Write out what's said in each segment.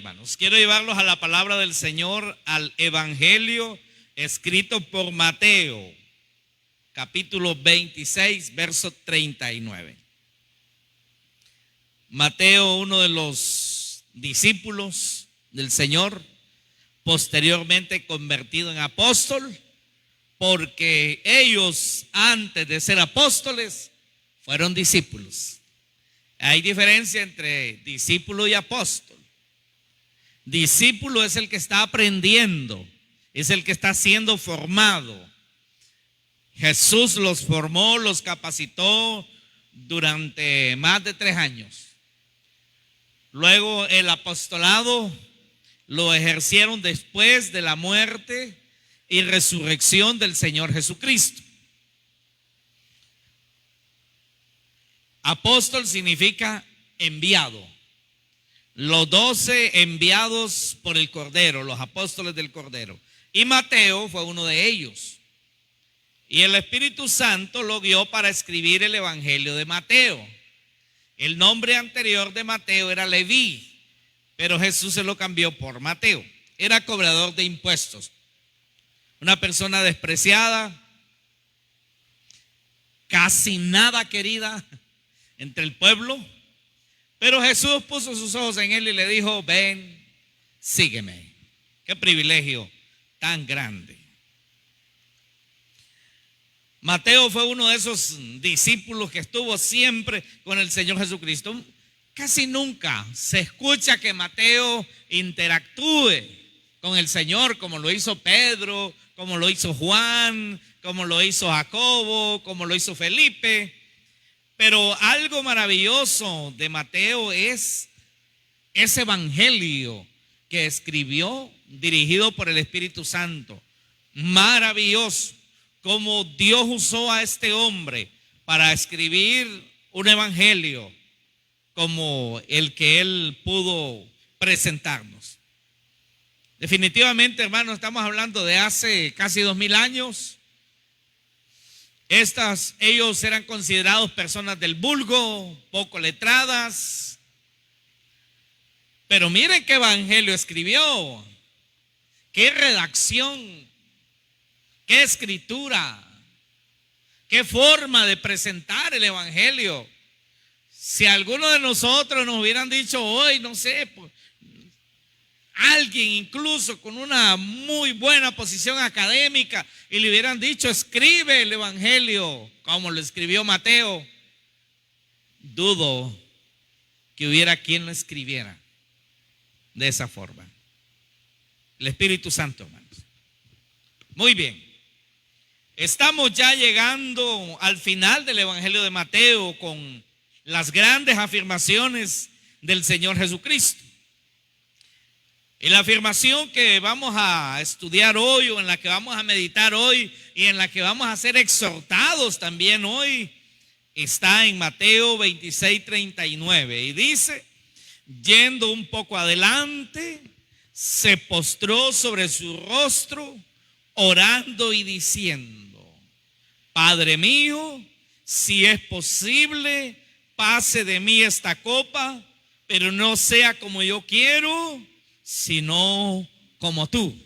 Hermanos, quiero llevarlos a la palabra del Señor, al Evangelio escrito por Mateo, capítulo 26, verso 39. Mateo, uno de los discípulos del Señor, posteriormente convertido en apóstol, porque ellos antes de ser apóstoles fueron discípulos. Hay diferencia entre discípulo y apóstol. Discípulo es el que está aprendiendo, es el que está siendo formado. Jesús los formó, los capacitó durante más de 3 años. Luego el apostolado lo ejercieron después de la muerte y resurrección del Señor Jesucristo. Apóstol significa enviado. Los 12 enviados por el Cordero, los apóstoles del Cordero. Y Mateo fue uno de ellos. Y el Espíritu Santo lo guió para escribir el Evangelio de Mateo. El nombre anterior de Mateo era Leví, pero Jesús se lo cambió por Mateo. Era cobrador de impuestos. Una persona despreciada, casi nada querida entre el pueblo. Pero Jesús puso sus ojos en él y le dijo: ven, sígueme. Qué privilegio tan grande. Mateo fue uno de esos discípulos que estuvo siempre con el Señor Jesucristo. Casi nunca se escucha que Mateo interactúe con el Señor como lo hizo Pedro, como lo hizo Juan, como lo hizo Jacobo, como lo hizo Felipe. Pero algo maravilloso de Mateo es ese evangelio que escribió, dirigido por el Espíritu Santo. Maravilloso cómo Dios usó a este hombre para escribir un evangelio como el que él pudo presentarnos. Definitivamente, hermanos, estamos hablando de hace casi 2000 años. Ellos eran considerados personas del vulgo, poco letradas. Pero miren qué evangelio escribió, qué redacción, qué escritura, qué forma de presentar el evangelio. Si alguno de nosotros nos hubieran dicho hoy, no sé, pues, alguien incluso con una muy buena posición académica, y le hubieran dicho: escribe el evangelio como lo escribió Mateo, dudo que hubiera quien lo escribiera de esa forma. El Espíritu Santo, hermanos. Muy bien, estamos ya llegando al final del evangelio de Mateo con las grandes afirmaciones del Señor Jesucristo. Y la afirmación que vamos a estudiar hoy, o en la que vamos a meditar hoy, y en la que vamos a ser exhortados también hoy, está en Mateo 26, 39. Y dice: yendo un poco adelante, se postró sobre su rostro, orando y diciendo: Padre mío, si es posible, pase de mí esta copa, pero no sea como yo quiero, sino como tú.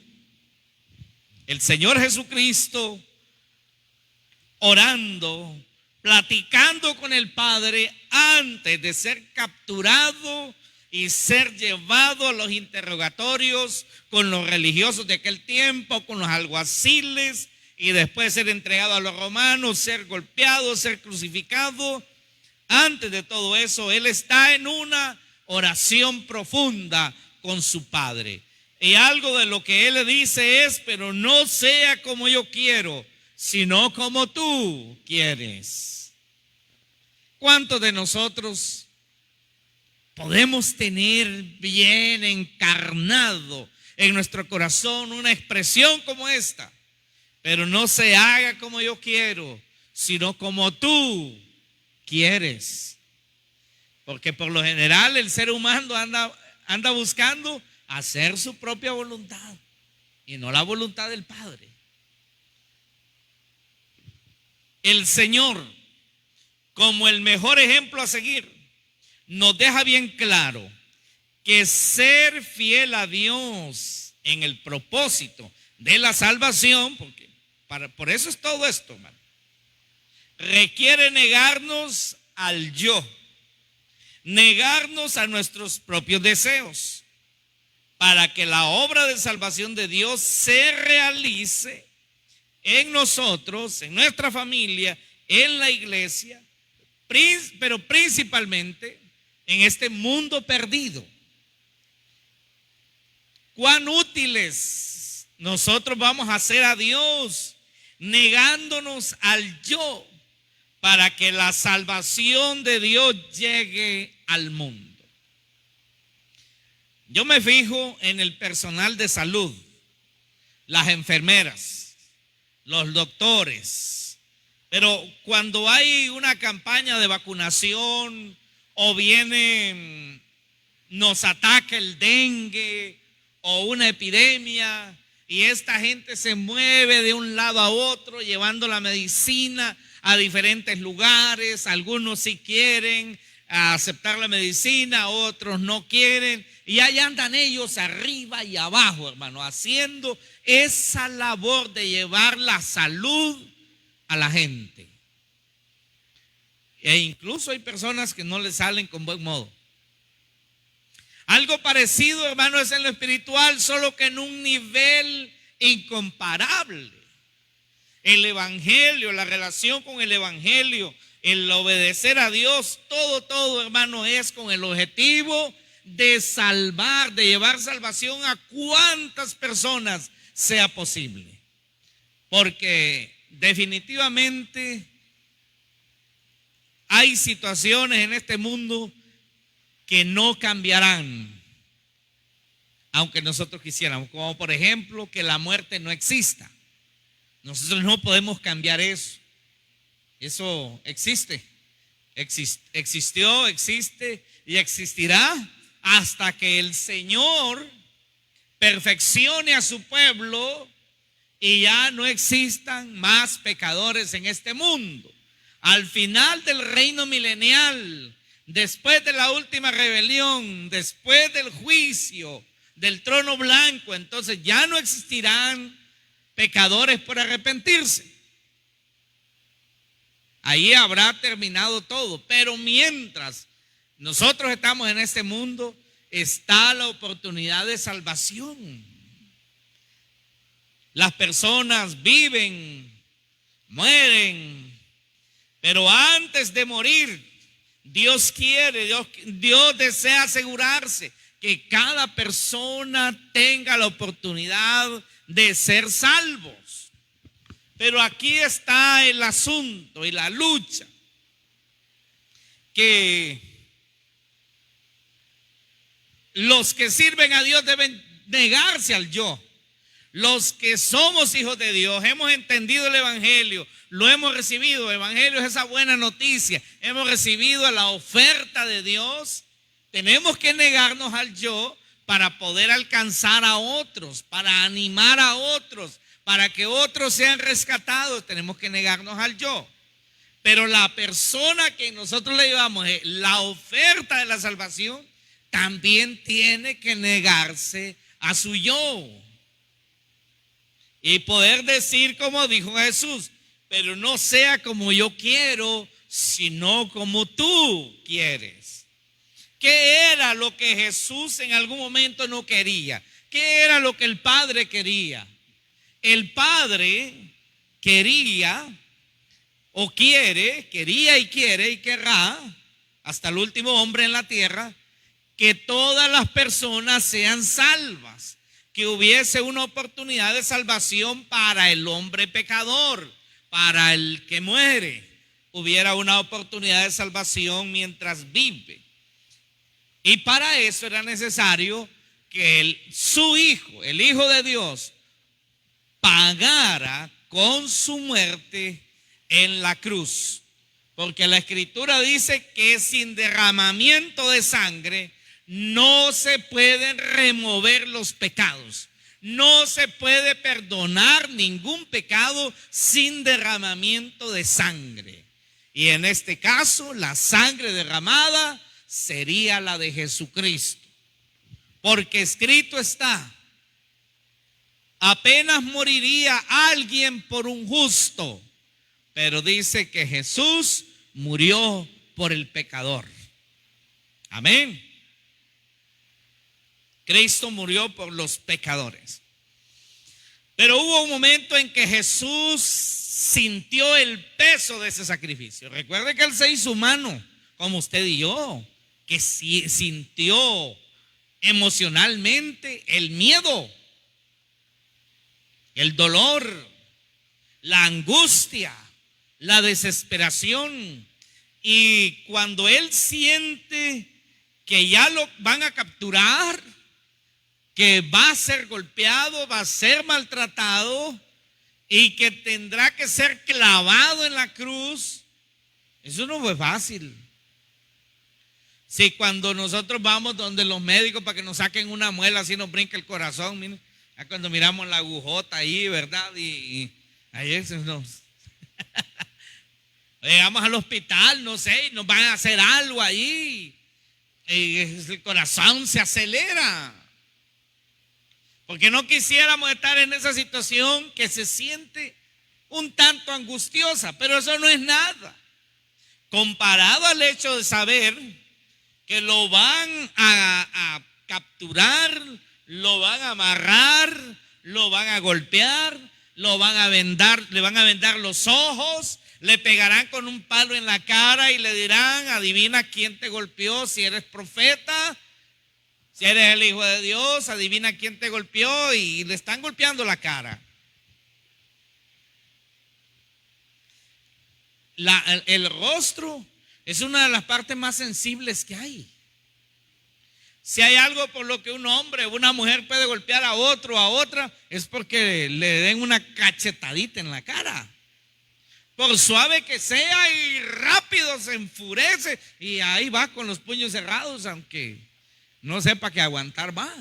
El Señor Jesucristo orando, platicando con el Padre antes de ser capturado y ser llevado a los interrogatorios con los religiosos de aquel tiempo, con los alguaciles, y después ser entregado a los romanos, ser golpeado, ser crucificado. Antes de todo eso, Él está en una oración profunda con su Padre. Y algo de lo que Él le dice es: pero no sea como yo quiero, sino como tú quieres. ¿Cuántos de nosotros podemos tener bien encarnado en nuestro corazón una expresión como esta? Pero no se haga como yo quiero, sino como tú quieres. Porque por lo general el ser humano anda buscando hacer su propia voluntad y no la voluntad del Padre. El Señor, como el mejor ejemplo a seguir, nos deja bien claro que ser fiel a Dios en el propósito de la salvación, porque por eso es todo esto, hermano, requiere negarnos al yo, negarnos a nuestros propios deseos, para que la obra de salvación de Dios se realice en nosotros, en nuestra familia, en la iglesia, pero principalmente en este mundo perdido. Cuán útiles nosotros vamos a ser a Dios negándonos al yo para que la salvación de Dios llegue al mundo. Yo me fijo en el personal de salud, las enfermeras, los doctores, pero cuando hay una campaña de vacunación o nos ataca el dengue o una epidemia y esta gente se mueve de un lado a otro llevando la medicina a diferentes lugares, algunos sí quieren aceptar la medicina, otros no quieren, y ahí andan ellos arriba y abajo, hermano, haciendo esa labor de llevar la salud a la gente. E incluso hay personas que no le salen con buen modo. Algo parecido, hermano, es en lo espiritual, solo que en un nivel incomparable. El evangelio, la relación con el evangelio, el obedecer a Dios, todo, hermano, es con el objetivo de salvar, de llevar salvación a cuantas personas sea posible. Porque definitivamente hay situaciones en este mundo que no cambiarán, aunque nosotros quisiéramos, como por ejemplo que la muerte no exista. Nosotros no podemos cambiar eso. Eso existe, existió, existe y existirá hasta que el Señor perfeccione a su pueblo y ya no existan más pecadores en este mundo. Al final del reino milenial, después de la última rebelión, después del juicio del trono blanco, entonces ya no existirán pecadores por arrepentirse. Ahí habrá terminado todo, pero mientras nosotros estamos en este mundo, está la oportunidad de salvación. Las personas viven, mueren, pero antes de morir, Dios quiere, Dios desea asegurarse que cada persona tenga la oportunidad de ser salvos. Pero aquí está el asunto y la lucha, que los que sirven a Dios deben negarse al yo. Los que somos hijos de Dios, hemos entendido el evangelio, lo hemos recibido. El evangelio es esa buena noticia. Hemos recibido la oferta de Dios. Tenemos que negarnos al yo para poder alcanzar a otros, para animar a otros, para que otros sean rescatados. Tenemos que negarnos al yo. Pero la persona que nosotros le llevamos la oferta de la salvación también tiene que negarse a su yo y poder decir como dijo Jesús: pero no sea como yo quiero, sino como tú quieres. ¿Qué era lo que Jesús en algún momento no quería? ¿Qué era lo que el Padre quería? El Padre quería y quiere y querrá, hasta el último hombre en la tierra, que todas las personas sean salvas, que hubiese una oportunidad de salvación para el hombre pecador, para el que muere, hubiera una oportunidad de salvación mientras vive. Y para eso era necesario que su Hijo, el Hijo de Dios, pagara con su muerte en la cruz. Porque la Escritura dice que sin derramamiento de sangre no se pueden remover los pecados. No se puede perdonar ningún pecado sin derramamiento de sangre. Y en este caso, la sangre derramada sería la de Jesucristo. porque escrito está, apenas moriría alguien por un justo, pero dice que Jesús murió por el pecador. Amén. Cristo murió por los pecadores. Pero hubo un momento en que Jesús sintió el peso de ese sacrificio. Recuerde que Él se hizo humano, como usted y yo, que sintió emocionalmente el miedo, el dolor, la angustia, la desesperación. Y cuando Él siente que ya lo van a capturar, que va a ser golpeado, va a ser maltratado y que tendrá que ser clavado en la cruz, eso no fue fácil. Si cuando nosotros vamos donde los médicos para que nos saquen una muela, así nos brinca el corazón, miren, cuando miramos la agujota ahí, ¿verdad? Y ahí nos llegamos al hospital, no sé, nos van a hacer algo ahí y el corazón se acelera. Porque no quisiéramos estar en esa situación que se siente un tanto angustiosa, pero eso no es nada comparado al hecho de saber que lo van a capturar, lo van a amarrar, lo van a golpear, lo van a vendar, le van a vendar los ojos, le pegarán con un palo en la cara y le dirán: adivina quién te golpeó, si eres profeta. Si eres el Hijo de Dios, adivina quién te golpeó, y le están golpeando la cara. El rostro es una de las partes más sensibles que hay. Si hay algo por lo que un hombre o una mujer puede golpear a otro o a otra, es porque le den una cachetadita en la cara. Por suave que sea, y rápido se enfurece y ahí va con los puños cerrados, aunque no sepa que aguantar va.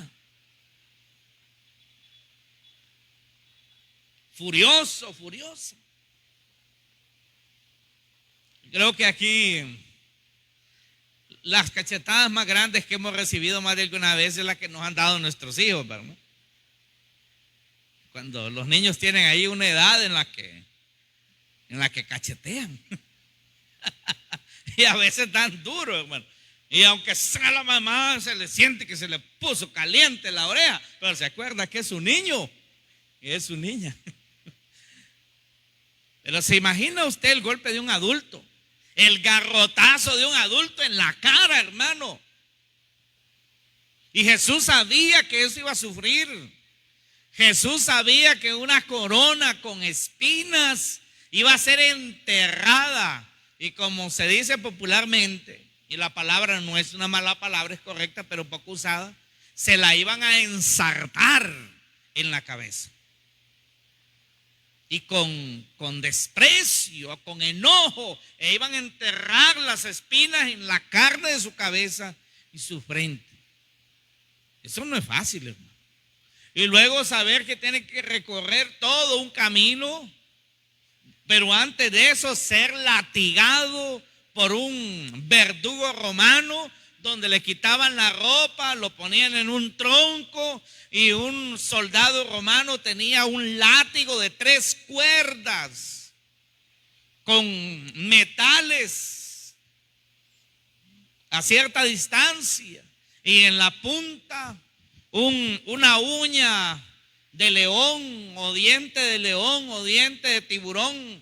Furioso, furioso. Creo que aquí las cachetadas más grandes que hemos recibido más de alguna vez es las que nos han dado nuestros hijos, ¿verdad? Cuando los niños tienen ahí una edad en la que cachetean. Y a veces dan duro, hermano. Y aunque sea la mamá, se le siente que se le puso caliente la oreja, pero se acuerda que es su niño y es su niña. Pero se imagina usted el golpe de un adulto, el garrotazo de un adulto en la cara, hermano. Y Jesús sabía que eso iba a sufrir. Jesús sabía que una corona con espinas iba a ser enterrada. Y como se dice popularmente, y la palabra no es una mala palabra, es correcta, pero poco usada, se la iban a ensartar en la cabeza. Y con desprecio, con enojo, iban a enterrar las espinas en la carne de su cabeza y su frente. Eso no es fácil, hermano. Y luego saber que tiene que recorrer todo un camino, pero antes de eso ser latigado por un verdugo romano, donde le quitaban la ropa, lo ponían en un tronco, y un soldado romano tenía un látigo de 3 cuerdas con metales a cierta distancia, y en la punta una uña de león o diente de león o diente de tiburón,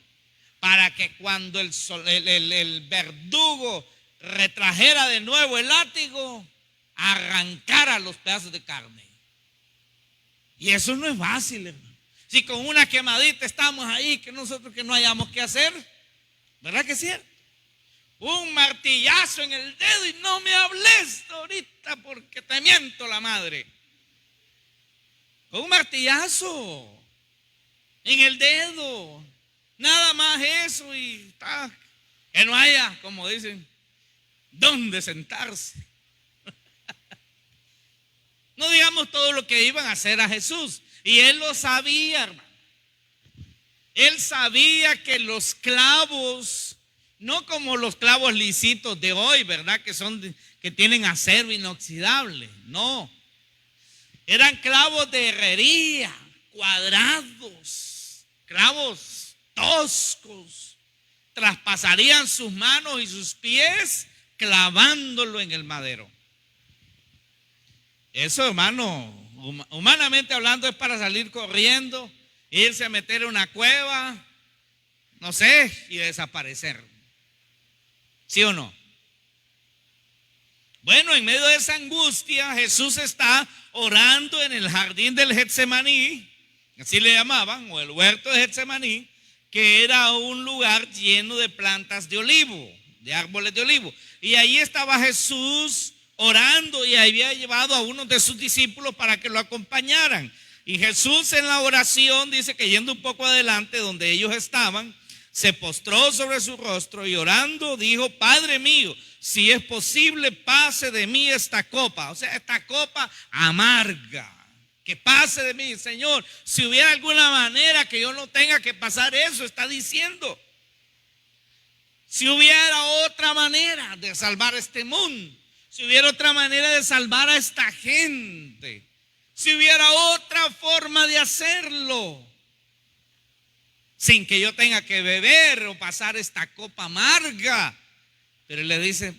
para que cuando el verdugo retrajera de nuevo el látigo, arrancara los pedazos de carne. Y eso no es fácil, hermano. Si con una quemadita estamos ahí, que nosotros que no hayamos que hacer, ¿verdad que es cierto? Un martillazo en el dedo y no me hables ahorita porque te miento la madre. Con un martillazo en el dedo, nada más eso, y está, que no haya, como dicen, dónde sentarse. No digamos todo lo que iban a hacer a Jesús, y él lo sabía, hermano. Él sabía que los clavos, no como los clavos lisitos de hoy, ¿verdad? Que tienen acero inoxidable, no. Eran clavos de herrería, cuadrados, clavos toscos. Traspasarían sus manos y sus pies clavándolo en el madero. Eso, hermano, humanamente hablando, es para salir corriendo, irse a meter en una cueva, no sé, y desaparecer. ¿Sí o no? Bueno, en medio de esa angustia, Jesús está orando en el jardín del Getsemaní, así le llamaban, o el huerto de Getsemaní, que era un lugar lleno de plantas de olivo, de árboles de olivo. Y ahí estaba Jesús orando y había llevado a uno de sus discípulos para que lo acompañaran. Y Jesús en la oración dice que yendo un poco adelante donde ellos estaban, se postró sobre su rostro y orando dijo: Padre mío, si es posible, pase de mí esta copa, o sea, esta copa amarga. Que pase de mí, Señor. Si hubiera alguna manera que yo no tenga que pasar eso, está diciendo. Si hubiera otra manera de salvar este mundo, si hubiera otra manera de salvar a esta gente, si hubiera otra forma de hacerlo, sin que yo tenga que beber o pasar esta copa amarga. Pero él le dice: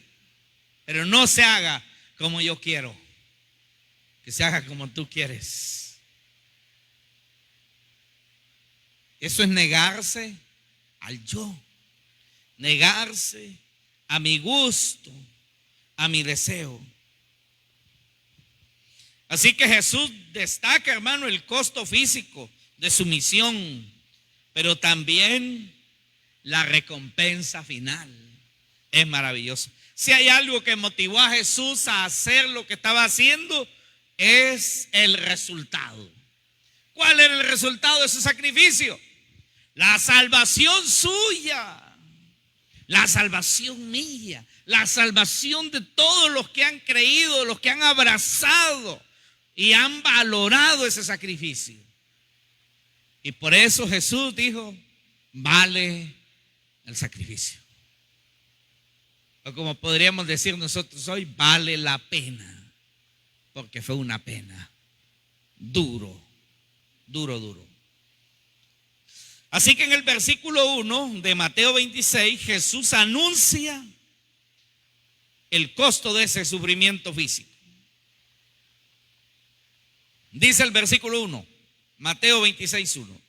pero no se haga como yo quiero, que se haga como tú quieres. Eso es negarse al yo, negarse a mi gusto, a mi deseo. Así que Jesús destaca, hermano, el costo físico de su misión, pero también la recompensa final. Es maravilloso. Si hay algo que motivó a Jesús a hacer lo que estaba haciendo, es el resultado. ¿Cuál era el resultado de su sacrificio? La salvación suya, la salvación mía, la salvación de todos los que han creído, los que han abrazado y han valorado ese sacrificio. Y por eso Jesús dijo: vale el sacrificio. O como podríamos decir nosotros hoy, vale la pena. Porque fue una pena. Duro. Así que en el versículo 1 de Mateo 26, Jesús anuncia el costo de ese sufrimiento físico. Dice el versículo 1, Mateo 26, 1.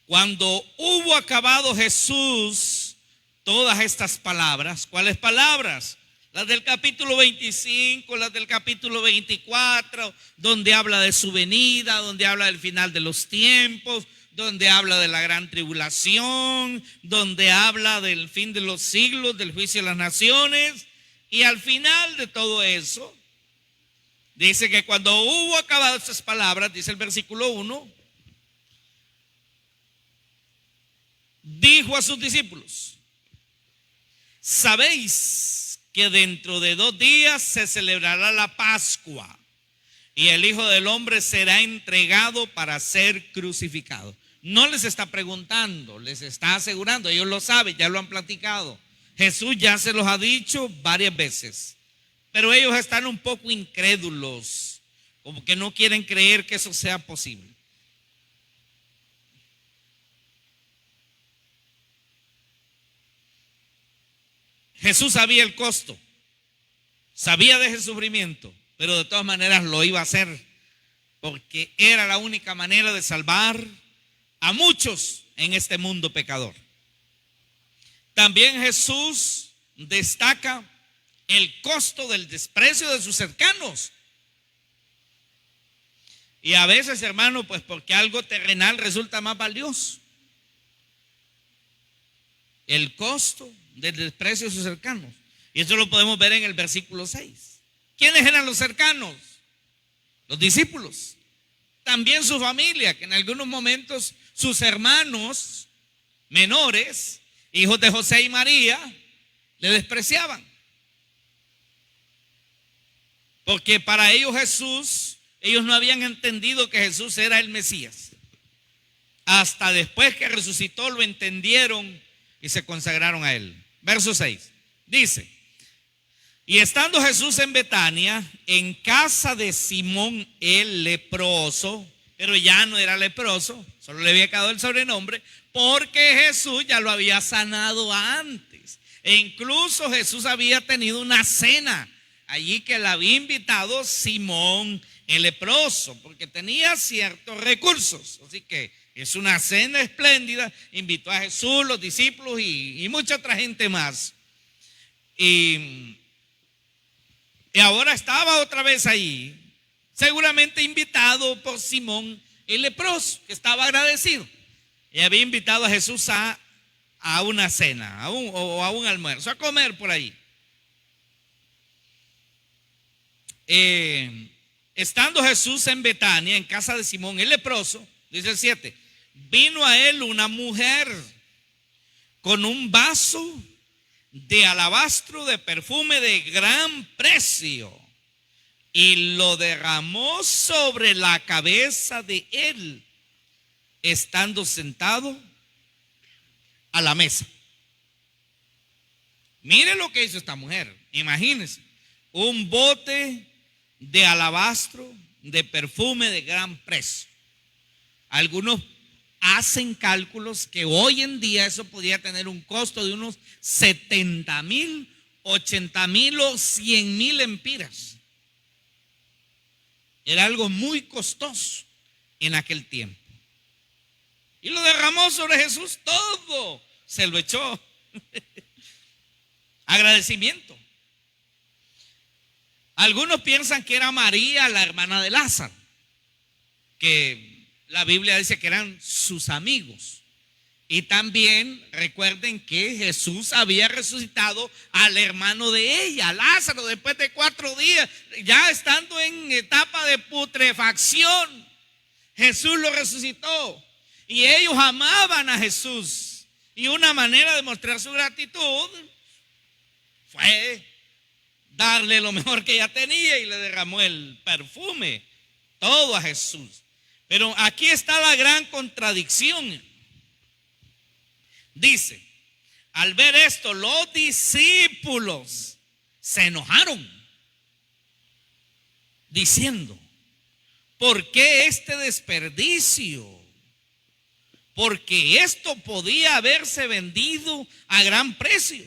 Cuando hubo acabado Jesús todas estas palabras, ¿cuáles palabras? Las del capítulo 25, las del capítulo 24, donde habla de su venida, donde habla del final de los tiempos, donde habla de la gran tribulación, donde habla del fin de los siglos, del juicio de las naciones. Y al final de todo eso, dice que cuando hubo acabado estas palabras, dice el versículo 1, dijo a sus discípulos: ¿sabéis que dentro de 2 días se celebrará la Pascua y el Hijo del Hombre será entregado para ser crucificado? No les está preguntando, les está asegurando. Ellos lo saben, ya lo han platicado. Jesús ya se los ha dicho varias veces, pero ellos están un poco incrédulos, como que no quieren creer que eso sea posible. Jesús sabía el costo, sabía de ese sufrimiento, pero de todas maneras lo iba a hacer, porque era la única manera de salvar a muchos en este mundo pecador. También Jesús destaca el costo del desprecio de sus cercanos. Y a veces, hermano, pues porque algo terrenal resulta más valioso. El costo del desprecio de sus cercanos. Y eso lo podemos ver en el versículo 6. ¿Quiénes eran los cercanos? Los discípulos. También su familia, que en algunos momentos sus hermanos menores, hijos de José y María, le despreciaban. Porque para ellos Jesús, ellos no habían entendido que Jesús era el Mesías. Hasta después que resucitó lo entendieron y se consagraron a él. Verso 6 dice: Y estando Jesús en Betania, en casa de Simón el leproso, pero ya no era leproso, solo le había quedado el sobrenombre, porque Jesús ya lo había sanado antes. E incluso Jesús había tenido una cena allí que le había invitado Simón el leproso, porque tenía ciertos recursos. Así que es una cena espléndida, invitó a Jesús, los discípulos y mucha otra gente más. Y ahora estaba otra vez ahí, seguramente invitado por Simón el leproso, que estaba agradecido. Y había invitado a Jesús a una cena, o a un almuerzo, a comer por ahí. Estando Jesús en Betania, en casa de Simón el leproso, dice el 7, vino a él una mujer con un vaso de alabastro de perfume de gran precio y lo derramó sobre la cabeza de él, estando sentado a la mesa. Mire lo que hizo esta mujer. Imagínense, un bote de alabastro de perfume de gran precio. Algunos hacen cálculos que hoy en día eso podría tener un costo de unos 70,000, 80,000 o 100,000 empiras. Era algo muy costoso en aquel tiempo. Y lo derramó sobre Jesús, todo se lo echó. Agradecimiento. Algunos piensan que era María, la hermana de Lázaro, que la Biblia dice que eran sus amigos. Y también recuerden que Jesús había resucitado al hermano de ella, Lázaro, después de 4 días, ya estando en etapa de putrefacción. Jesús lo resucitó y ellos amaban a Jesús. Y una manera de mostrar su gratitud fue darle lo mejor que ella tenía y le derramó el perfume, todo a Jesús. Pero aquí está la gran contradicción. Dice, al ver esto, los discípulos se enojaron, diciendo, ¿por qué este desperdicio? Porque esto podía haberse vendido a gran precio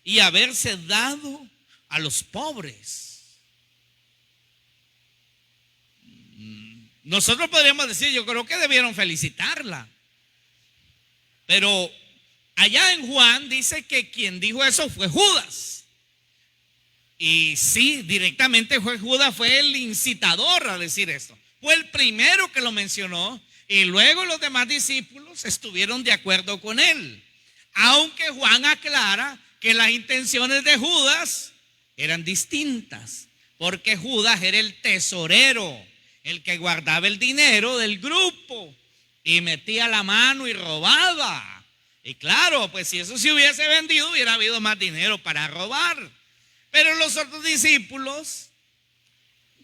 y haberse dado a los pobres. Nosotros podríamos decir, yo creo que debieron felicitarla. Pero allá en Juan dice que quien dijo eso fue Judas. Y sí, directamente fue Judas, fue el incitador a decir esto. Fue el primero que lo mencionó y luego los demás discípulos estuvieron de acuerdo con él. Aunque Juan aclara que las intenciones de Judas eran distintas, porque Judas era el tesorero, el que guardaba el dinero del grupo y metía la mano y robaba. Y claro, pues si eso se hubiese vendido, hubiera habido más dinero para robar. Pero los otros discípulos,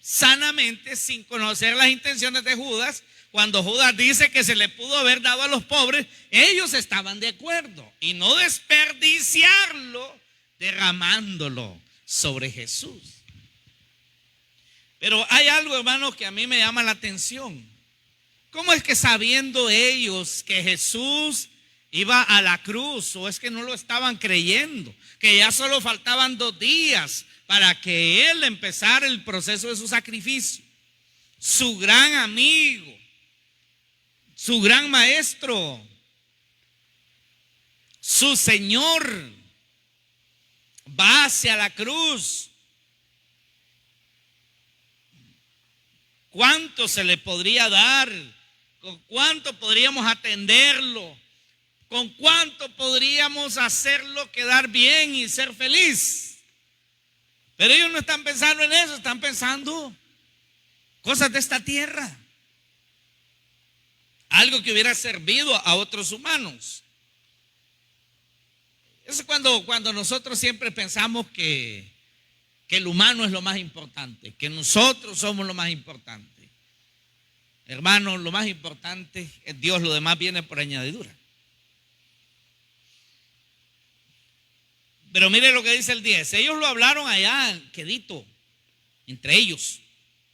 sanamente, sin conocer las intenciones de Judas, cuando Judas dice que se le pudo haber dado a los pobres, ellos estaban de acuerdo y no desperdiciarlo derramándolo sobre Jesús. Pero hay algo, hermanos, que a mí me llama la atención. ¿Cómo es que sabiendo ellos que Jesús iba a la cruz, o es que no lo estaban creyendo, que ya solo faltaban 2 días para que Él empezara el proceso de su sacrificio? Su gran amigo, su gran maestro, su Señor, va hacia la cruz. ¿Cuánto se le podría dar? ¿Con cuánto podríamos atenderlo? ¿Con cuánto podríamos hacerlo quedar bien y ser feliz? Pero ellos no están pensando en eso, están pensando cosas de esta tierra. Algo que hubiera servido a otros humanos. Es cuando nosotros siempre pensamos que el humano es lo más importante, que nosotros somos lo más importante. Hermanos, lo más importante es Dios, lo demás viene por añadidura. Pero mire lo que dice el 10. Ellos lo hablaron allá, quedito, entre ellos,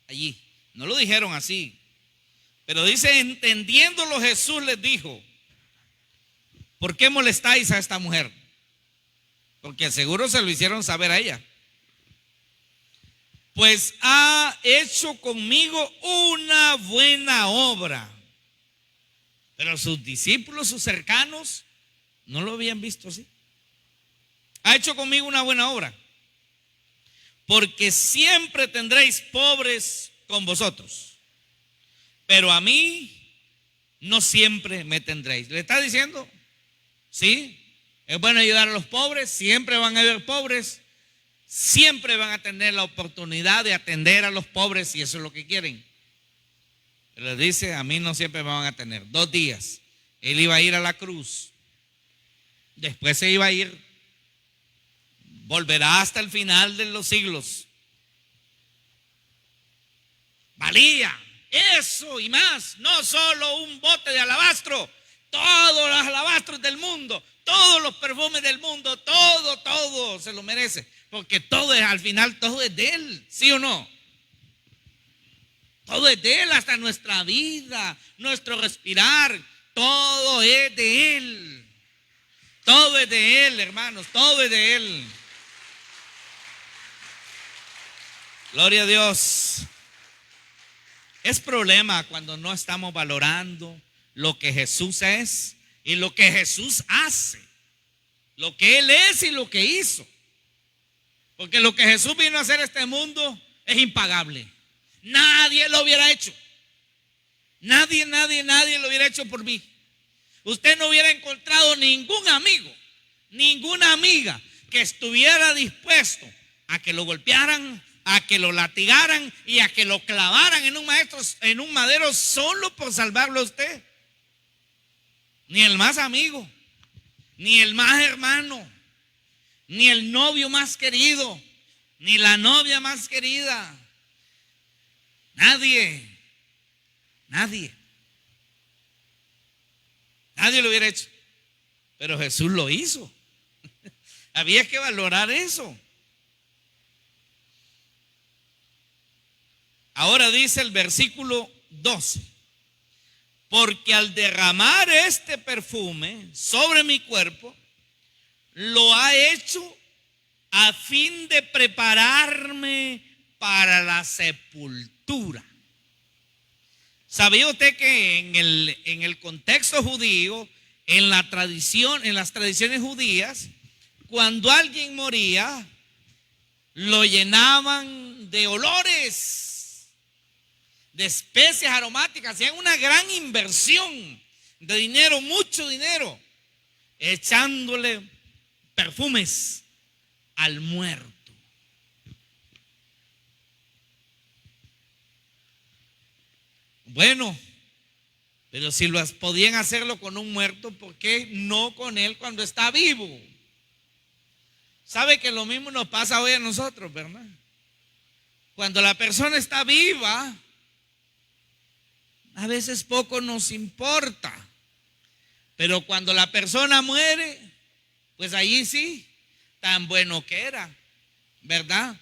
allí. No lo dijeron así. Pero dice, entendiéndolo Jesús les dijo, ¿por qué molestáis a esta mujer? Porque seguro se lo hicieron saber a ella. Pues ha hecho conmigo una buena obra. Pero sus discípulos, sus cercanos, no lo habían visto así. Ha hecho conmigo una buena obra. Porque siempre tendréis pobres con vosotros, pero a mí no siempre me tendréis. ¿Le está diciendo? Sí, es bueno ayudar a los pobres, siempre van a haber pobres, siempre van a tener la oportunidad de atender a los pobres si eso es lo que quieren. Pero les dice, a mí no siempre me van a tener. 2 días, él iba a ir a la cruz, después se iba a ir, volverá hasta el final de los siglos. Valía eso y más, no solo un bote de alabastro, todos los alabastros del mundo, todos los perfumes del mundo, todo se lo merece, porque todo es, al final todo es de él, ¿sí o no? Todo es de él, hasta nuestra vida, nuestro respirar, todo es de él. Todo es de él, hermanos, todo es de él. Gloria a Dios. Es problema cuando no estamos valorando lo que Jesús es y lo que Jesús hace, lo que Él es y lo que hizo. Porque lo que Jesús vino a hacer a este mundo es impagable. Nadie lo hubiera hecho. Nadie lo hubiera hecho por mí. Usted no hubiera encontrado ningún amigo, ninguna amiga que estuviera dispuesto a que lo golpearan, a que lo latigaran y a que lo clavaran en un madero solo por salvarlo a usted. Ni el más amigo, ni el más hermano, ni el novio más querido, ni la novia más querida. Nadie lo hubiera hecho. Pero Jesús lo hizo. Había que valorar eso. Ahora dice el versículo 12: porque al derramar este perfume sobre mi cuerpo, lo ha hecho a fin de prepararme para la sepultura. ¿Sabía usted que en el contexto judío, en las tradiciones judías, cuando alguien moría, lo llenaban de olores, de especias aromáticas, hacían una gran inversión de dinero, mucho dinero, echándole perfumes al muerto. Bueno, pero si podían hacerlo con un muerto, ¿por qué no con él cuando está vivo? ¿Sabe que lo mismo nos pasa hoy a nosotros, verdad? Cuando la persona está viva, a veces poco nos importa. Pero cuando la persona muere, pues allí sí, tan bueno que era, ¿verdad?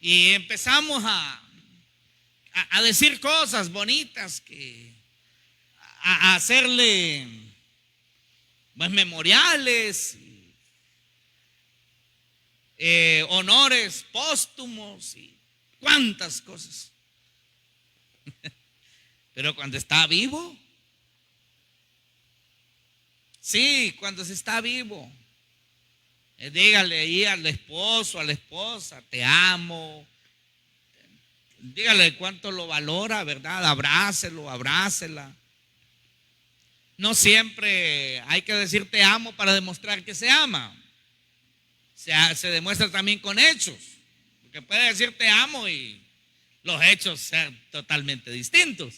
Y empezamos a decir cosas bonitas, a hacerle pues memoriales, honores póstumos y cuántas cosas. Pero cuando está vivo, sí, cuando se está vivo, dígale ahí al esposo, a la esposa, te amo. Dígale cuánto lo valora, ¿verdad? Abrácelo, abrácela. No siempre hay que decir te amo para demostrar que se ama. Se demuestra también con hechos. Porque puede decir te amo y los hechos sean totalmente distintos.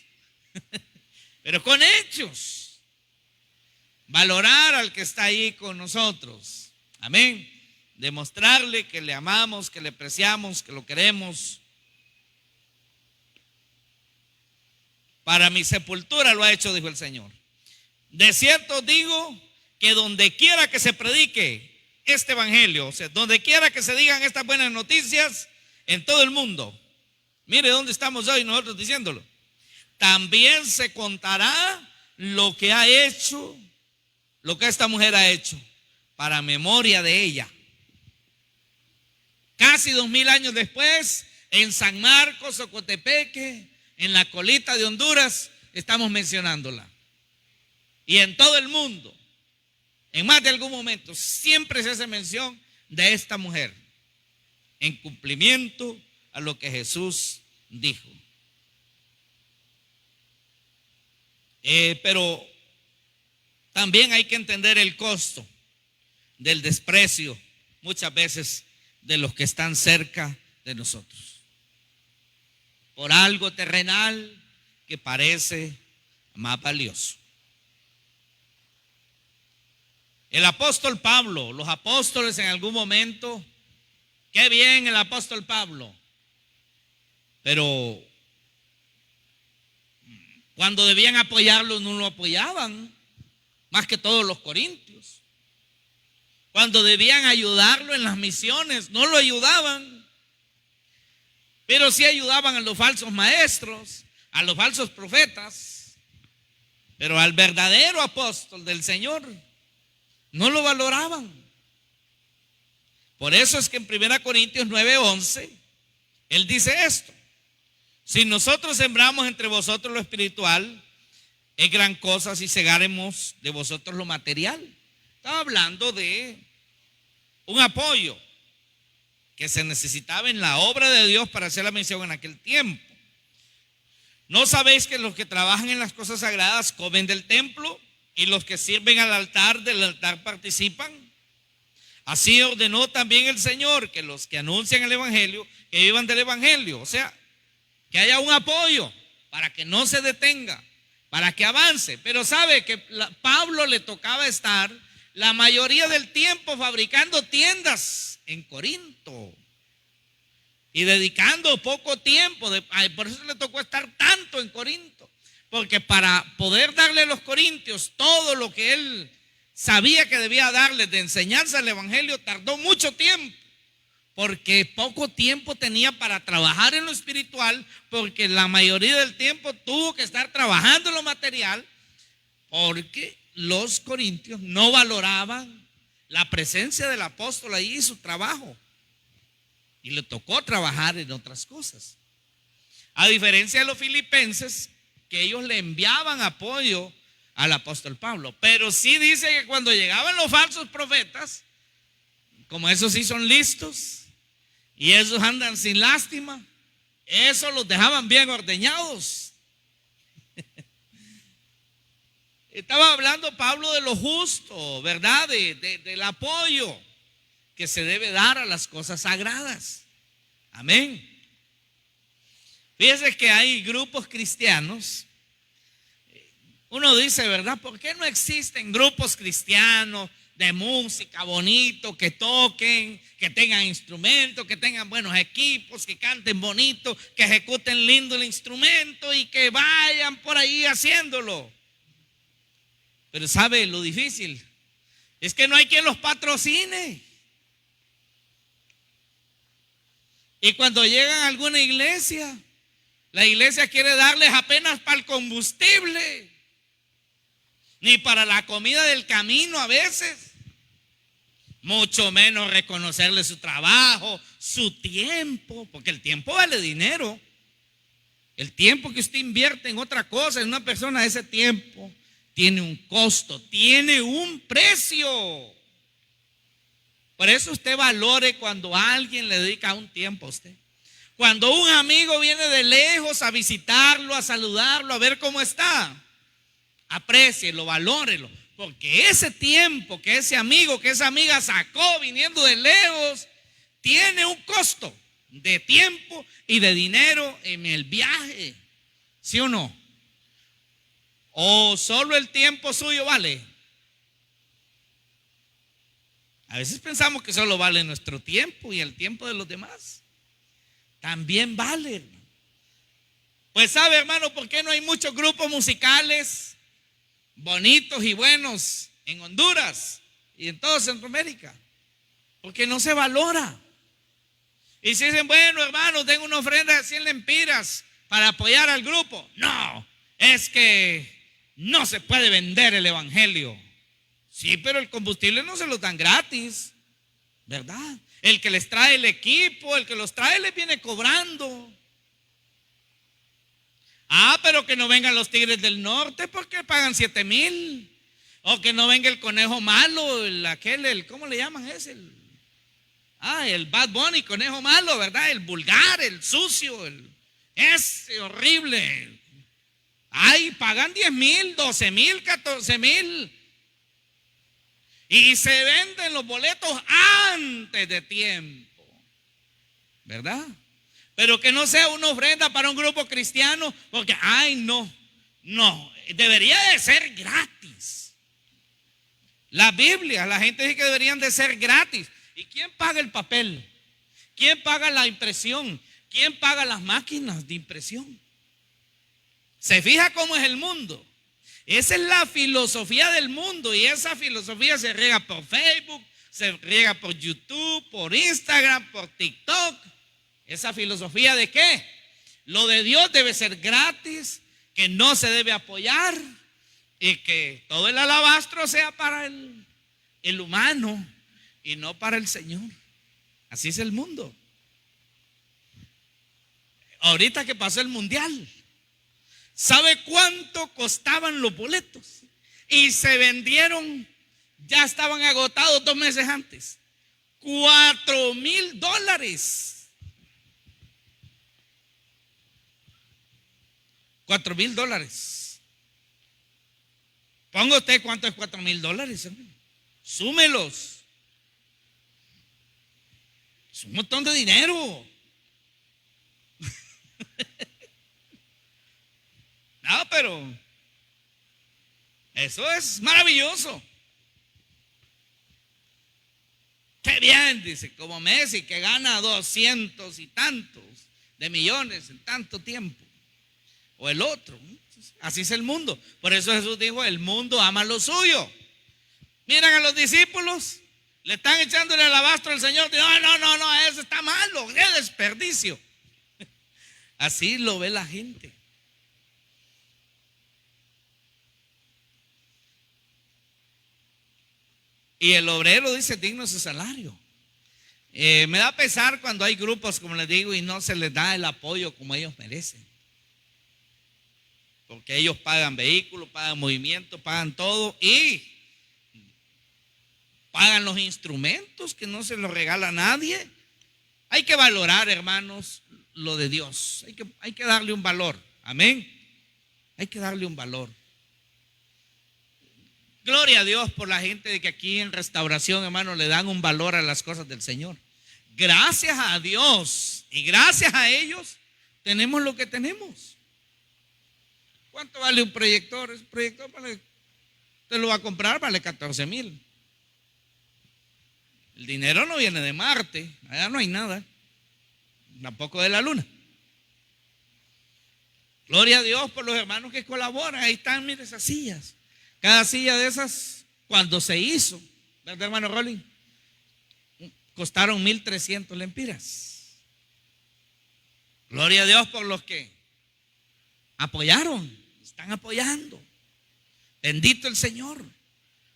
Pero con hechos. Valorar al que está ahí con nosotros. Amén. Demostrarle que le amamos, que le apreciamos, que lo queremos. Para mi sepultura lo ha hecho, dijo el Señor. De cierto digo que donde quiera que se predique este evangelio, o sea, donde quiera que se digan estas buenas noticias, en todo el mundo, mire dónde estamos hoy nosotros diciéndolo, también se contará lo que ha hecho, lo que esta mujer ha hecho, para memoria de ella. Casi 2000 años después, en San Marcos, Ocotepeque, en la colita de Honduras, estamos mencionándola. Y en todo el mundo, en más de algún momento, siempre se hace mención de esta mujer, en cumplimiento a lo que Jesús dijo. Pero también hay que entender el costo del desprecio muchas veces de los que están cerca de nosotros, por algo terrenal que parece más valioso. El apóstol Pablo, los apóstoles en algún momento, qué bien el apóstol Pablo, pero cuando debían apoyarlo no lo apoyaban, más que todos los corintios. Cuando debían ayudarlo en las misiones, no lo ayudaban, pero sí ayudaban a los falsos maestros, a los falsos profetas, pero al verdadero apóstol del Señor no lo valoraban. Por eso es que en 1 Corintios 9:11 él dice esto: si nosotros sembramos entre vosotros lo espiritual, es gran cosa si segáremos de vosotros lo material. Estaba hablando de un apoyo que se necesitaba en la obra de Dios para hacer la misión en aquel tiempo. ¿No sabéis que los que trabajan en las cosas sagradas comen del templo y los que sirven al altar del altar participan? Así ordenó también el Señor que los que anuncian el evangelio, que vivan del evangelio. O sea, que haya un apoyo para que no se detenga, para que avance. Pero sabe que Pablo le tocaba estar la mayoría del tiempo fabricando tiendas en Corinto y dedicando poco tiempo. Por eso le tocó estar tanto en Corinto, porque para poder darle a los corintios todo lo que él sabía que debía darles de enseñanza del evangelio, tardó mucho tiempo, porque poco tiempo tenía para trabajar en lo espiritual, porque la mayoría del tiempo tuvo que estar trabajando en lo material, porque los corintios no valoraban la presencia del apóstol ahí y su trabajo, y le tocó trabajar en otras cosas. A diferencia de los filipenses, que ellos le enviaban apoyo al apóstol Pablo, pero sí dice que cuando llegaban los falsos profetas, como esos sí son listos y esos andan sin lástima, esos los dejaban bien ordeñados. Estaba hablando Pablo de lo justo, ¿verdad? Del apoyo que se debe dar a las cosas sagradas. Amén. Fíjese que hay grupos cristianos. Uno dice, ¿verdad? ¿Por qué no existen grupos cristianos de música bonito, que toquen, que tengan instrumentos, que tengan buenos equipos, que canten bonito, que ejecuten lindo el instrumento y que vayan por ahí haciéndolo? Pero ¿sabe lo difícil? Es que no hay quien los patrocine. Y cuando llegan a alguna iglesia, la iglesia quiere darles apenas para el combustible, ni para la comida del camino a veces, mucho menos reconocerle su trabajo, su tiempo, porque el tiempo vale dinero. El tiempo que usted invierte en otra cosa, en una persona, ese tiempo tiene un costo, tiene un precio. Por eso usted valore cuando alguien le dedica un tiempo a usted. Cuando un amigo viene de lejos a visitarlo, a saludarlo, a ver cómo está, aprécielo, valórelo, porque ese tiempo que ese amigo, que esa amiga sacó viniendo de lejos, tiene un costo de tiempo y de dinero en el viaje. ¿Sí o no? ¿O solo el tiempo suyo vale? A veces pensamos que solo vale nuestro tiempo y el tiempo de los demás. También vale. Pues sabe, hermano, ¿por qué no hay muchos grupos musicales bonitos y buenos en Honduras y en toda Centroamérica? porque no se valora. Y si dicen, bueno, hermano, tengo una ofrenda de 100 lempiras para apoyar al grupo. No, es que no se puede vender el evangelio. Sí, pero el combustible no se lo dan gratis, ¿verdad? El que les trae el equipo, el que los trae les viene cobrando. Pero que no vengan los Tigres del Norte porque pagan 7,000. O que no venga el conejo malo, ¿cómo le llaman ese? El Bad Bunny, conejo malo, ¿verdad? El vulgar, el sucio, ese horrible. Pagan 10,000, 12,000, 14,000. Y se venden los boletos antes de tiempo, ¿verdad? Pero que no sea una ofrenda para un grupo cristiano, porque, no, debería de ser gratis. La Biblia, la gente dice que deberían de ser gratis. ¿Y quién paga el papel? ¿Quién paga la impresión? ¿Quién paga las máquinas de impresión? ¿Se fija cómo es el mundo? Esa es la filosofía del mundo, y esa filosofía se riega por Facebook, se riega por YouTube, por Instagram, por TikTok. ¿Esa filosofía de qué? Lo de Dios debe ser gratis, que no se debe apoyar y que todo el alabastro sea para el humano y no para el Señor. Así es el mundo. Ahorita que pasó el mundial, ¿sabe cuánto costaban los boletos? Y se vendieron, ya estaban agotados 2 meses antes. $4,000. $4,000. Ponga usted cuánto es $4,000. Súmelos. Es un montón de dinero. No, pero eso es maravilloso. Qué bien, dice, como Messi, que gana 200 y tantos de millones en tanto tiempo. O el otro. Así es el mundo. Por eso Jesús dijo, el mundo ama lo suyo. Miran a los discípulos, le están echando el alabastro al Señor. No, eso está malo, qué desperdicio. Así lo ve la gente. Y el obrero dice digno de su salario. Me da pesar cuando hay grupos, como les digo, y no se les da el apoyo como ellos merecen. Porque ellos pagan vehículos, pagan movimiento, pagan todo y pagan los instrumentos que no se los regala a nadie. Hay que valorar, hermanos, lo de Dios. Hay que darle un valor. Amén. Hay que darle un valor. Gloria a Dios por la gente de que aquí en Restauración, hermano, le dan un valor a las cosas del Señor. Gracias a Dios y gracias a ellos tenemos lo que tenemos. ¿Cuánto vale un proyector? Ese proyector usted lo va a comprar, vale 14,000. El dinero no viene de Marte, allá no hay nada, tampoco de la luna. Gloria a Dios por los hermanos que colaboran. Ahí están, mire, esas sillas. Cada silla de esas, cuando se hizo, ¿verdad, hermano Rolling? Costaron 1,300 lempiras. Gloria a Dios por los que apoyaron, están apoyando. Bendito el Señor,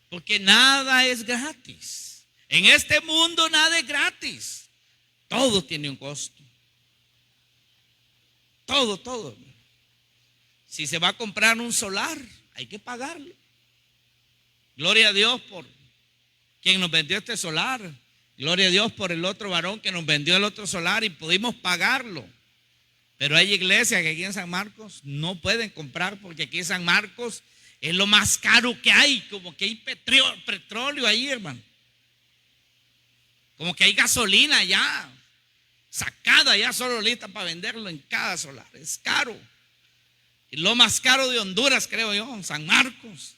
porque nada es gratis. En este mundo nada es gratis. Todo tiene un costo. Todo. Si se va a comprar un solar, hay que pagarlo. Gloria a Dios por quien nos vendió este solar. Gloria a Dios por el otro varón que nos vendió el otro solar y pudimos pagarlo. Pero hay iglesias que aquí en San Marcos no pueden comprar porque aquí en San Marcos es lo más caro que hay. Como que hay petróleo ahí, hermano. Como que hay gasolina ya sacada, ya solo lista para venderlo en cada solar. Es caro. Y lo más caro de Honduras, creo yo, San Marcos.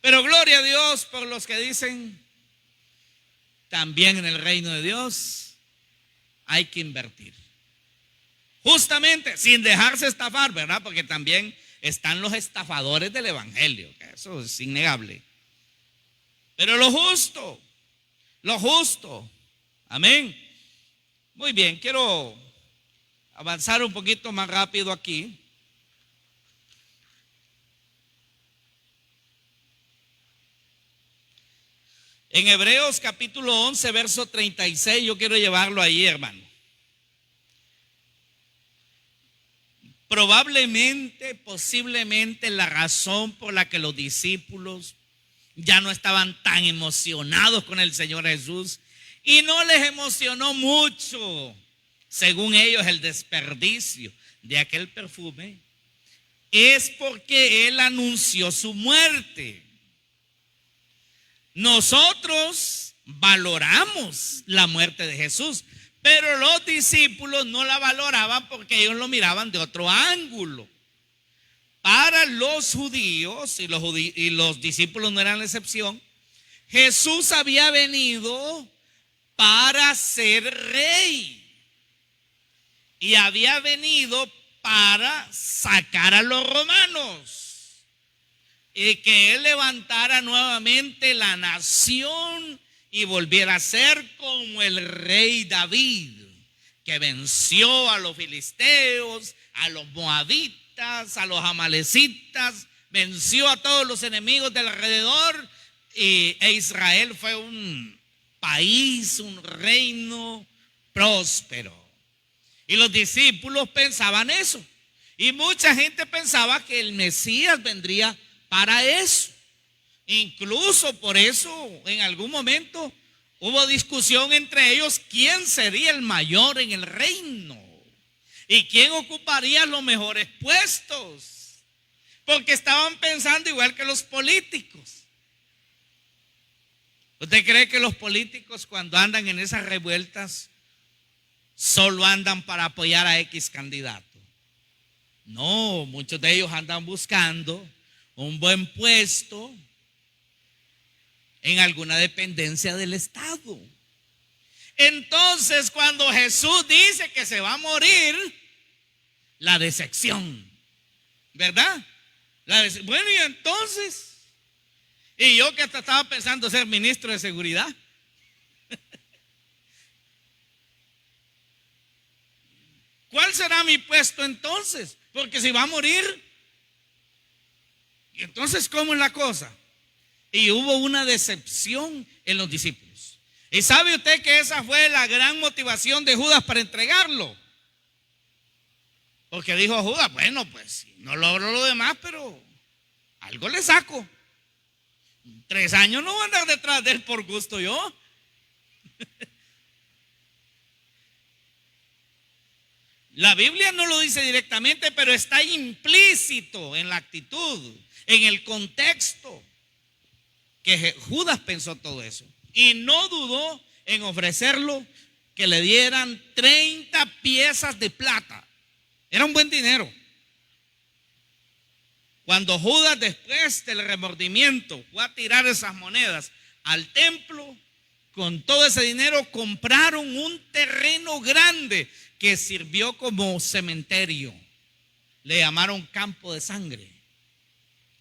Pero gloria a Dios por los que dicen, también en el reino de Dios hay que invertir. Justamente sin dejarse estafar, ¿verdad? Porque también están los estafadores del evangelio, que eso es innegable. Pero lo justo. Amén. Muy bien, quiero avanzar un poquito más rápido aquí. En Hebreos capítulo 11, verso 36, yo quiero llevarlo ahí, hermano. Probablemente, posiblemente la razón por la que los discípulos ya no estaban tan emocionados con el Señor Jesús y no les emocionó mucho, según ellos, el desperdicio de aquel perfume, es porque Él anunció su muerte. Nosotros valoramos la muerte de Jesús, pero los discípulos no la valoraban porque ellos lo miraban de otro ángulo. Para los judíos, y los discípulos no eran la excepción, Jesús había venido para ser rey. Y había venido para sacar a los romanos. Y que Él levantara nuevamente la nación y volviera a ser como el rey David, que venció a los filisteos, a los moabitas, a los amalecitas, venció a todos los enemigos del alrededor, e Israel fue un país, un reino próspero. Y los discípulos pensaban eso, y mucha gente pensaba que el Mesías vendría para eso. Incluso por eso en algún momento hubo discusión entre ellos quién sería el mayor en el reino y quién ocuparía los mejores puestos, porque estaban pensando igual que los políticos. ¿Usted cree que los políticos cuando andan en esas revueltas solo andan para apoyar a X candidato? No, muchos de ellos andan buscando un buen puesto en alguna dependencia del Estado. Entonces, cuando Jesús dice que se va a morir, la decepción, ¿verdad? Bueno, y entonces, y yo que hasta estaba pensando ser ministro de seguridad. ¿Cuál será mi puesto entonces? Porque si va a morir, y entonces, ¿cómo es la cosa? Y hubo una decepción en los discípulos. ¿Y sabe usted que esa fue la gran motivación de Judas para entregarlo? Porque dijo Judas, bueno, pues no logro lo demás, pero algo le saco. 3 años no voy a andar detrás de él por gusto yo. La Biblia no lo dice directamente, pero está implícito en la actitud, en el contexto, que Judas pensó todo eso y no dudó en ofrecerlo, que le dieran 30 piezas de plata. Era un buen dinero. Cuando Judas, después del remordimiento, fue a tirar esas monedas al templo, con todo ese dinero compraron un terreno grande que sirvió como cementerio. Le llamaron campo de sangre.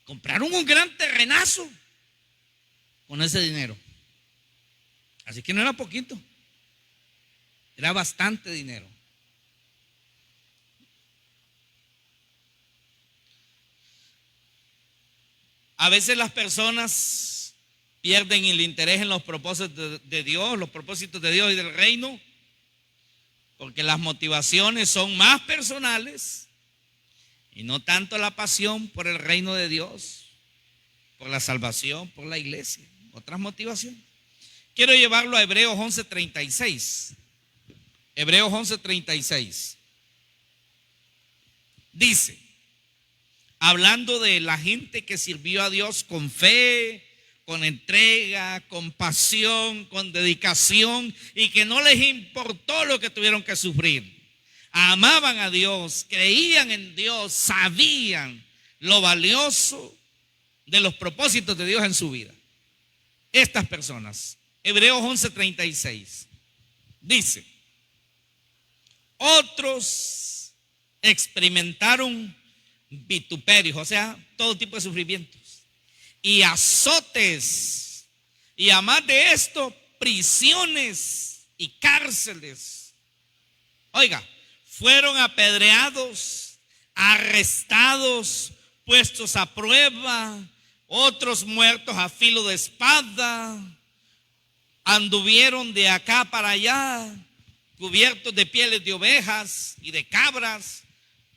Compraron un gran terrenazo con ese dinero. Así que no era poquito, era bastante dinero. A veces las personas pierden el interés en los propósitos de Dios, los propósitos de Dios y del reino, porque las motivaciones son más personales y no tanto la pasión por el reino de Dios, por la salvación, por la iglesia, otras motivaciones. Quiero llevarlo a Hebreos 11:36. Hebreos 11:36. Dice, hablando de la gente que sirvió a Dios con fe, con entrega, con pasión, con dedicación, y que no les importó lo que tuvieron que sufrir. Amaban a Dios, creían en Dios, sabían lo valioso de los propósitos de Dios en su vida. Estas personas, Hebreos 11:36, dice, otros experimentaron vituperios, o sea, todo tipo de sufrimientos y azotes Y además de esto, prisiones y cárceles. Oiga, fueron apedreados, arrestados, puestos a prueba, otros muertos a filo de espada, anduvieron de acá para allá, cubiertos de pieles de ovejas y de cabras,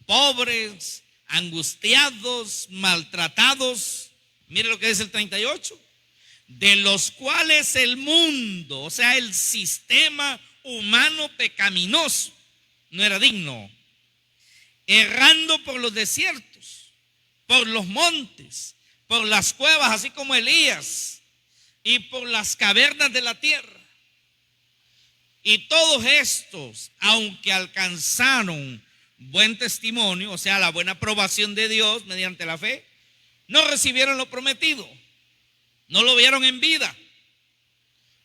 pobres, angustiados, maltratados. Mire lo que dice el 38, de los cuales el mundo, o sea, el sistema humano pecaminoso, no era digno, errando por los desiertos, por los montes, por las cuevas, así como Elías, y por las cavernas de la tierra. Y todos estos, aunque alcanzaron buen testimonio, o sea, la buena aprobación de Dios mediante la fe, no recibieron lo prometido, no lo vieron en vida,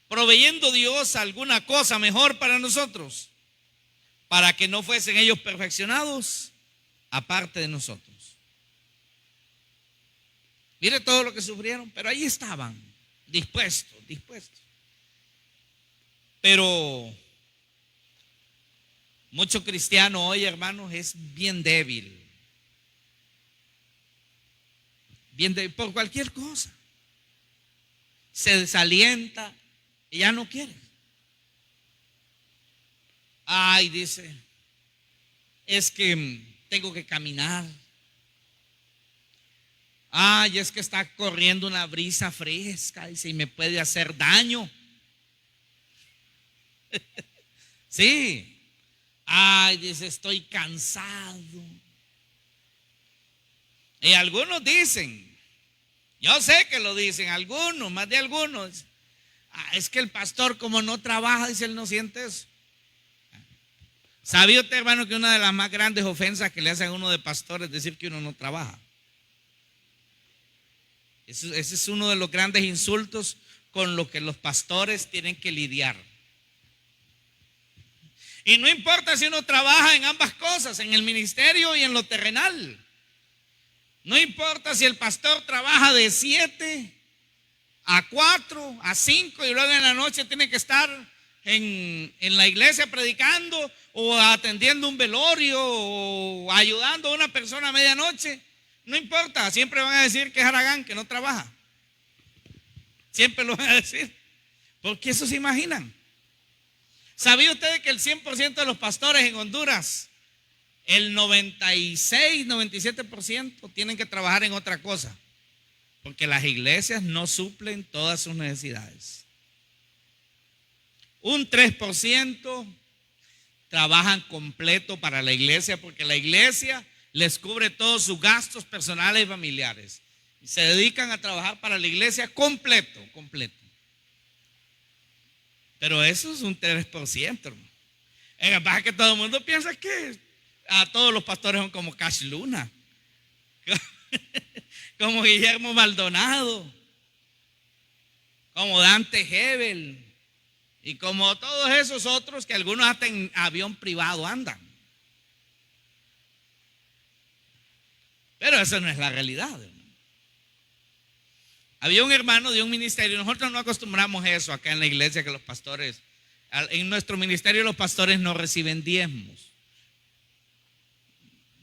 proveyendo Dios alguna cosa mejor para nosotros, para que no fuesen ellos perfeccionados aparte de nosotros. Mire todo lo que sufrieron, pero ahí estaban, dispuestos. Pero mucho cristiano hoy, hermanos, es bien débil por cualquier cosa. Se desalienta y ya no quiere. Ay, dice, es que tengo que caminar. Ay, es que está corriendo una brisa fresca y me puede hacer daño. Sí. Ay, dice, estoy cansado. Y algunos dicen, yo sé que lo dicen, algunos, más de algunos. Es que el pastor como no trabaja, dice, él no siente eso. ¿Sabía usted, hermano, que una de las más grandes ofensas que le hacen a uno de pastor es decir que uno no trabaja? Ese es uno de los grandes insultos con los que los pastores tienen que lidiar. Y no importa si uno trabaja en ambas cosas, en el ministerio y en lo terrenal. No importa si el pastor trabaja de 7 a 4, a 5 y luego en la noche tiene que estar en la iglesia predicando o atendiendo un velorio o ayudando a una persona a medianoche. No importa, siempre van a decir que es haragán, que no trabaja. Siempre lo van a decir. Porque eso se imaginan. ¿Sabía usted que el 100% de los pastores en Honduras, el 96, 97% tienen que trabajar en otra cosa? Porque las iglesias no suplen todas sus necesidades. Un 3% trabajan completo para la iglesia porque la iglesia les cubre todos sus gastos personales y familiares. Y se dedican a trabajar para la iglesia completo. Pero eso es un 3%, hermano. En el pasa que todo el mundo piensa que a todos los pastores son como Cash Luna, como Guillermo Maldonado, como Dante Hebel y como todos esos otros que algunos hasta en avión privado andan. Pero eso no es la realidad, hermano. Había un hermano de un ministerio, nosotros no acostumbramos eso acá en la iglesia, que los pastores, en nuestro ministerio los pastores no reciben diezmos.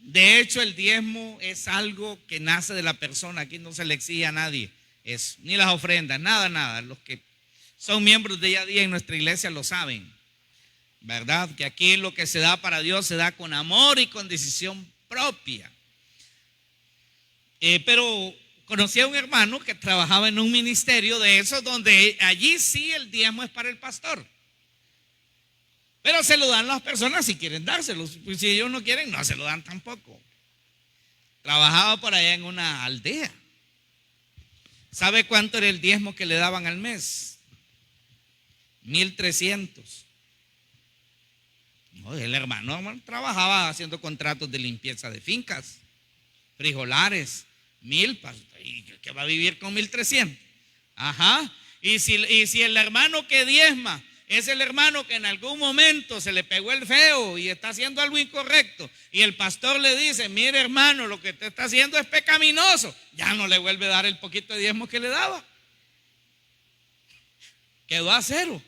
De hecho, el diezmo es algo que nace de la persona, aquí no se le exige a nadie eso, ni las ofrendas, nada. Los que son miembros de día a día en nuestra iglesia lo saben, ¿verdad? Que aquí lo que se da para Dios se da con amor y con decisión propia. Pero conocí a un hermano que trabajaba en un ministerio de esos donde allí sí el diezmo es para el pastor. Pero se lo dan las personas si quieren dárselo. Pues si ellos no quieren, no se lo dan tampoco. Trabajaba por allá en una aldea. ¿Sabe cuánto era el diezmo que le daban al mes? 1,300. No, el hermano trabajaba haciendo contratos de limpieza de fincas, frijolares, milpas. ¿Y qué va a vivir con 1,300? Ajá. Y si el hermano que diezma es el hermano que en algún momento se le pegó el feo y está haciendo algo incorrecto, y el pastor le dice, mire hermano, lo que usted está haciendo es pecaminoso, ya no le vuelve a dar el poquito de diezmo que le daba. quedó a cero.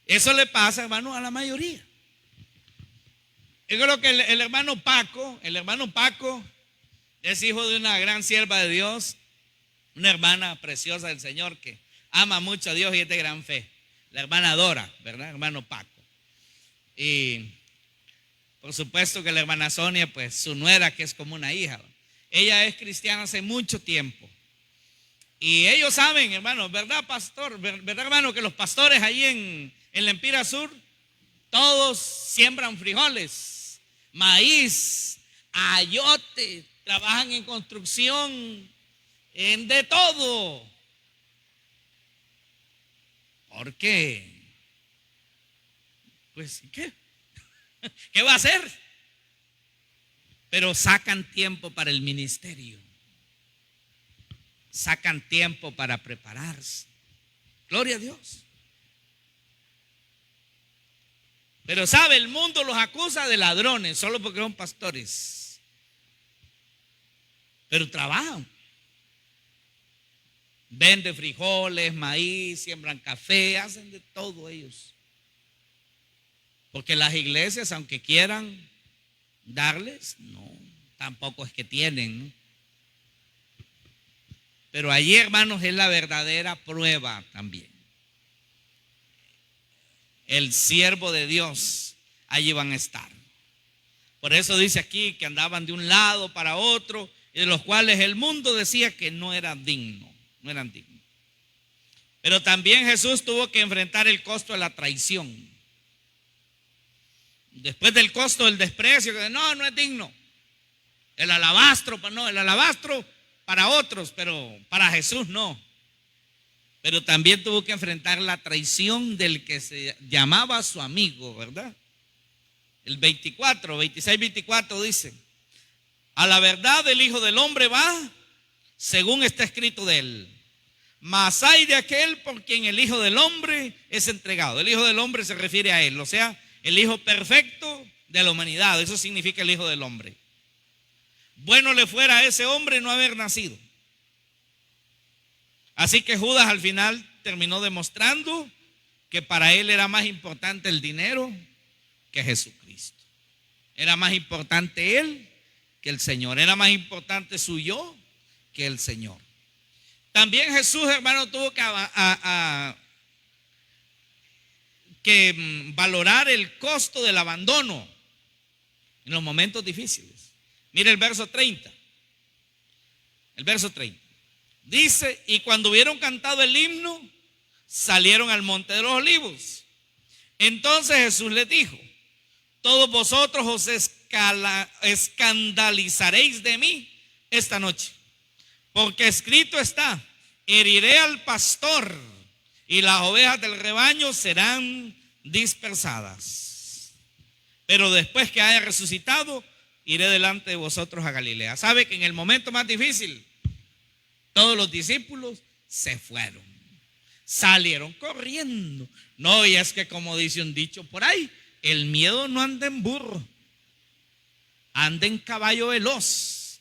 Eso le pasa, hermano, a la mayoría. Yo creo que el hermano Paco es hijo de una gran sierva de Dios, una hermana preciosa del Señor que ama mucho a Dios y es de gran fe. La hermana Dora, ¿verdad? Hermano Paco. Y por supuesto que la hermana Sonia, pues su nuera, que es como una hija. Ella es cristiana hace mucho tiempo. Y ellos saben, hermano, ¿verdad, pastor? ¿Verdad, hermano, que los pastores ahí en la Empira Sur, todos siembran frijoles, maíz, ayote, trabajan en construcción, en de todo? ¿Por qué? Pues, ¿qué? ¿Qué va a hacer? Pero sacan tiempo para el ministerio. Sacan tiempo para prepararse. Gloria a Dios. Pero sabe, el mundo los acusa de ladrones solo porque son pastores. Pero trabajan. Venden frijoles, maíz, siembran café, hacen de todo ellos. Porque las iglesias, aunque quieran darles, no, tampoco es que tienen, ¿no? Pero allí, hermanos, es la verdadera prueba también. El siervo de Dios, allí van a estar. Por eso dice aquí que andaban de un lado para otro, y de los cuales el mundo decía que no eran dignos. Pero también Jesús tuvo que enfrentar el costo de la traición. Después del costo del desprecio, que no es digno. El alabastro para otros, pero para Jesús no. Pero también tuvo que enfrentar la traición del que se llamaba su amigo, ¿verdad? El 26-24 dice: a la verdad el Hijo del Hombre va según está escrito de él. Mas hay de aquel por quien el Hijo del Hombre es entregado. El Hijo del Hombre se refiere a él, o sea, el Hijo perfecto de la humanidad. Eso significa el Hijo del Hombre. Bueno le fuera a ese hombre no haber nacido. Así que Judas al final terminó demostrando que para él era más importante el dinero que Jesucristo. Era más importante él que el Señor. Era más importante su yo que el Señor. También Jesús, hermano, tuvo que valorar el costo del abandono en los momentos difíciles. Mire el verso 30. El verso 30. Dice: y cuando hubieron cantado el himno, salieron al monte de los olivos. Entonces Jesús les dijo: todos vosotros os escandalizaréis de mí esta noche, porque escrito está: heriré al pastor y las ovejas del rebaño serán dispersadas. Pero después que haya resucitado, iré delante de vosotros a Galilea. ¿Sabe que en el momento más difícil todos los discípulos se fueron? Salieron corriendo. No, y es que como dice un dicho por ahí, el miedo no anda en burro, anda en caballo veloz.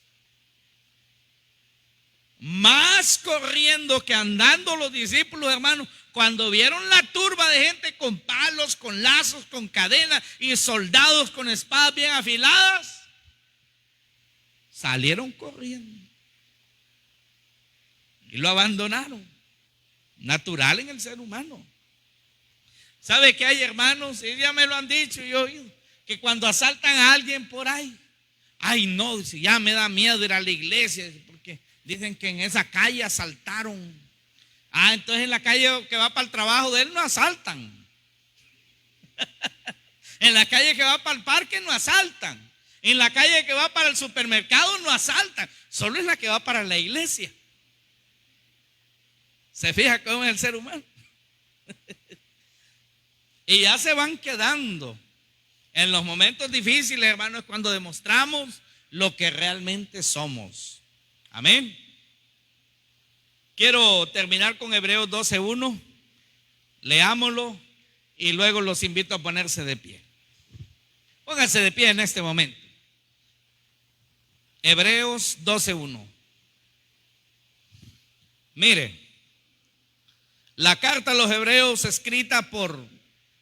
Más corriendo que andando los discípulos, hermanos, cuando vieron la turba de gente con palos, con lazos, con cadenas y soldados con espadas bien afiladas, salieron corriendo y lo abandonaron. Natural en el ser humano. ¿Sabe qué hay, hermanos? Y ya me lo han dicho y he oído, que cuando asaltan a alguien por ahí, ay no, dice, ya me da miedo ir a la iglesia, porque dicen que en esa calle asaltaron. Entonces en la calle que va para el trabajo de él no asaltan. En la calle que va para el parque no asaltan. En la calle que va para el supermercado no asaltan. Solo es la que va para la iglesia. ¿Se fija cómo es el ser humano? Y ya se van quedando. En los momentos difíciles, hermanos, es cuando demostramos lo que realmente somos. Amén. Quiero terminar con Hebreos 12:1. Leámoslo y luego los invito a ponerse de pie. Pónganse de pie en este momento. Hebreos 12:1. Mire, La carta a los hebreos escrita por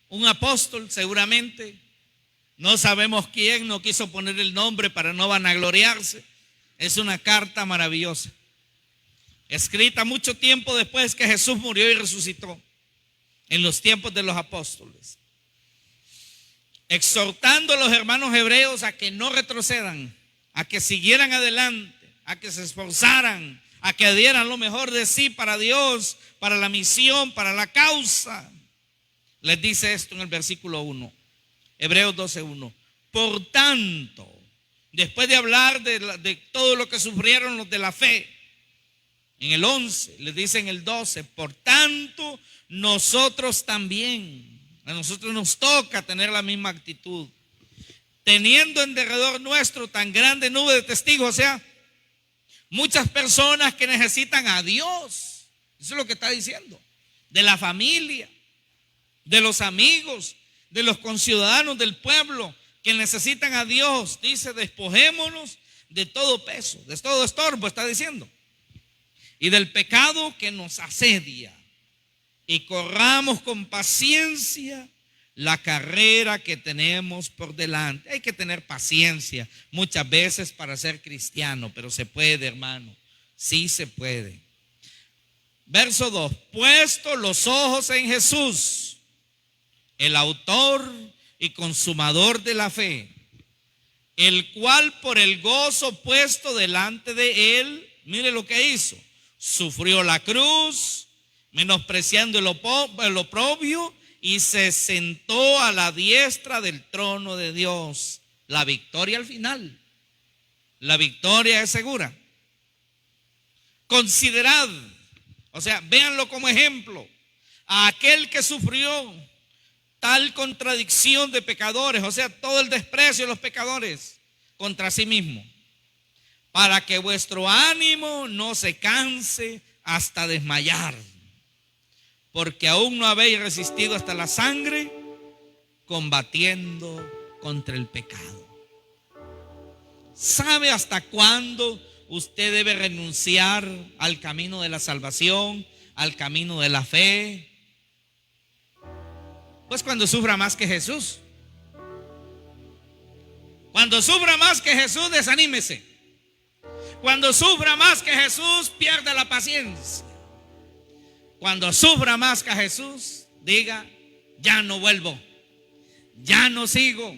un apóstol seguramente. No sabemos quién, no quiso poner el nombre para no vanagloriarse. Es una carta maravillosa. Escrita mucho tiempo después que Jesús murió y resucitó. En los tiempos de los apóstoles. Exhortando a los hermanos hebreos a que no retrocedan, a que siguieran adelante, a que se esforzaran, a que dieran lo mejor de sí para Dios, para la misión, para la causa. Les dice esto en el versículo 1, Hebreos 12:1. Por tanto, después de hablar de todo lo que sufrieron los de la fe, en el 11, les dice en el 12, por tanto, nosotros también, a nosotros nos toca tener la misma actitud, teniendo en derredor nuestro tan grande nube de testigos, o sea, muchas personas que necesitan a Dios. Eso es lo que está diciendo. De la familia, de los amigos, de los conciudadanos del pueblo que necesitan a Dios. Dice, despojémonos de todo peso, de todo estorbo, está diciendo. Y del pecado que nos asedia. Y corramos con paciencia la carrera que tenemos por delante. Hay que tener paciencia muchas veces para ser cristiano, pero se puede, hermano. Sí se puede. Verso 2. Puesto los ojos en Jesús, el autor y consumador de la fe, el cual por el gozo puesto delante de él, mire lo que hizo, sufrió la cruz, menospreciando el oprobio, y se sentó a la diestra del trono de Dios. La victoria al final, la victoria es segura. Considerad, o sea, véanlo como ejemplo, a aquel que sufrió tal contradicción de pecadores, o sea, todo el desprecio de los pecadores contra sí mismo, para que vuestro ánimo no se canse hasta desmayar, porque aún no habéis resistido hasta la sangre, combatiendo contra el pecado. ¿Sabe hasta cuándo usted debe renunciar al camino de la salvación, al camino de la fe? Pues cuando sufra más que Jesús. Cuando sufra más que Jesús, desanímese. Cuando sufra más que Jesús, pierda la paciencia. Cuando sufra más que Jesús, diga, ya no vuelvo, ya no sigo,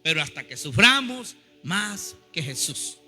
pero hasta que suframos más que Jesús.